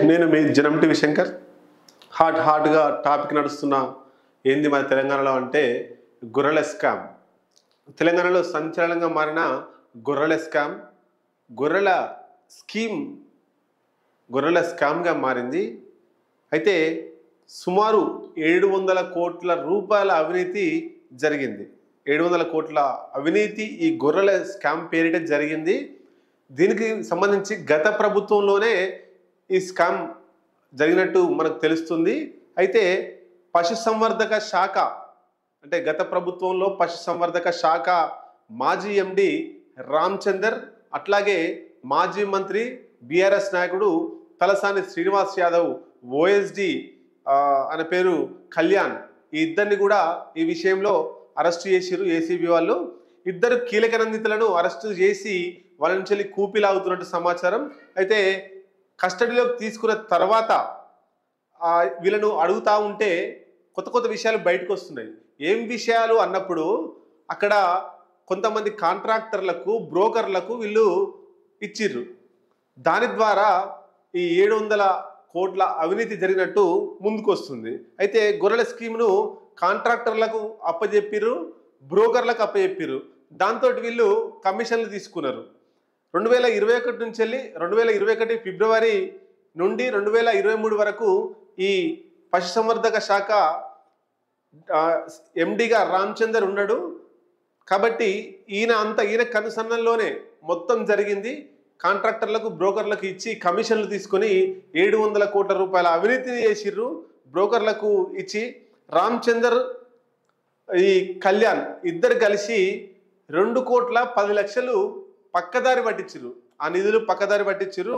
నేను మీ జనం టీవీ శంకర్. హాట్గా టాపిక్ నడుస్తున్న ఏంది మన తెలంగాణలో అంటే గొర్రెల స్కామ్. తెలంగాణలో సంచలనంగా మారిన గొర్రెల స్కామ్, గొర్రెల స్కీమ్, గొర్రెల స్కామ్గా మారింది. అయితే సుమారు 700 కోట్ల రూపాయల అవినీతి జరిగింది. 700 కోట్ల అవినీతి ఈ గొర్రెల స్కామ్ పేరిట జరిగింది. దీనికి సంబంధించి గత ప్రభుత్వంలోనే ఈ స్కామ్ జరిగినట్టు మనకు తెలుస్తుంది. అయితే పశుసంవర్ధక శాఖ అంటే గత ప్రభుత్వంలో పశుసంవర్ధక శాఖ మాజీ ఎండి రామచందర్, అట్లాగే మాజీ మంత్రి బీఆర్ఎస్ నాయకుడు తలసాని శ్రీనివాస్ యాదవ్, ఓఎస్డి అనే పేరు కళ్యాణ్, ఈ ఇద్దరిని కూడా ఈ విషయంలో అరెస్ట్ చేసిరు ఏసీబీ వాళ్ళు. ఇద్దరు కీలక నిందితులను అరెస్టు చేసి వాళ్ళ నుంచి కూపిలాగుతున్నట్టు సమాచారం. అయితే కస్టడీలోకి తీసుకున్న తర్వాత వీళ్ళను అడుగుతూ ఉంటే కొత్త విషయాలు బయటకు వస్తున్నాయి. ఏం విషయాలు అన్నప్పుడు అక్కడ కొంతమంది కాంట్రాక్టర్లకు, బ్రోకర్లకు వీళ్ళు ఇచ్చిర్రు. దాని ద్వారా ఈ 700 కోట్ల అవినీతి జరిగినట్టు ముందుకు వస్తుంది. అయితే గొర్రెల స్కీమ్ను కాంట్రాక్టర్లకు అప్పచెప్పిర్రు, బ్రోకర్లకు అప్పచెప్పిర్రు. దాంతో వీళ్ళు కమిషన్లు తీసుకున్నారు. 2021 నుంచి వెళ్ళి 2021 ఫిబ్రవరి నుండి 2023 వరకు ఈ పశుసంవర్ధక శాఖ ఎండిగా రామచందర్ ఉన్నాడు. కాబట్టి ఈయన కనుసన్నల్లోనే మొత్తం జరిగింది. కాంట్రాక్టర్లకు, బ్రోకర్లకు ఇచ్చి కమిషన్లు తీసుకొని 700 కోట్ల రూపాయల అవినీతిని చేసిర్రు. బ్రోకర్లకు ఇచ్చి రామచందర్, ఈ కళ్యాణ్ ఇద్దరు కలిసి 2,10,00,000 పక్కదారి పట్టించారు. ఆ నిధులు పక్కదారి పట్టించారు.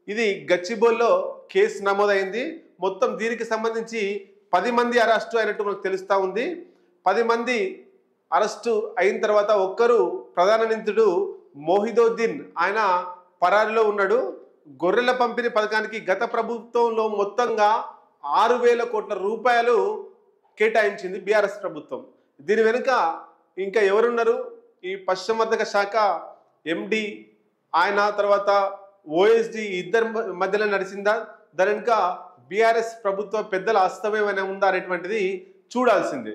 ఇది గచ్చిబౌలిలో కేసు నమోదైంది. మొత్తం దీనికి సంబంధించి 10 మంది అరెస్టు అయినట్టు మనకు తెలుస్తూ ఉంది. 10 మంది అరెస్టు అయిన తర్వాత ఒక్కరు ప్రధాన నిందితుడు మొహిదోద్దీన్, ఆయన పరారిలో ఉన్నాడు. గొర్రెల పంపిణీ పథకానికి గత ప్రభుత్వంలో మొత్తంగా 6,000 కోట్ల రూపాయలు కేటాయించింది బీఆర్ఎస్ ప్రభుత్వం. దీని వెనుక ఇంకా ఎవరున్నారు? ఈ పశుసంవర్ధక శాఖ ఎండి ఆయన, తర్వాత ఓఎస్డి ఇద్దరి మధ్యలో నడిచిందా, దాని వెనుక బీఆర్ఎస్ ప్రభుత్వ పెద్దల హస్తమేమైనా ఉందా అనేటువంటిది చూడాల్సిందే.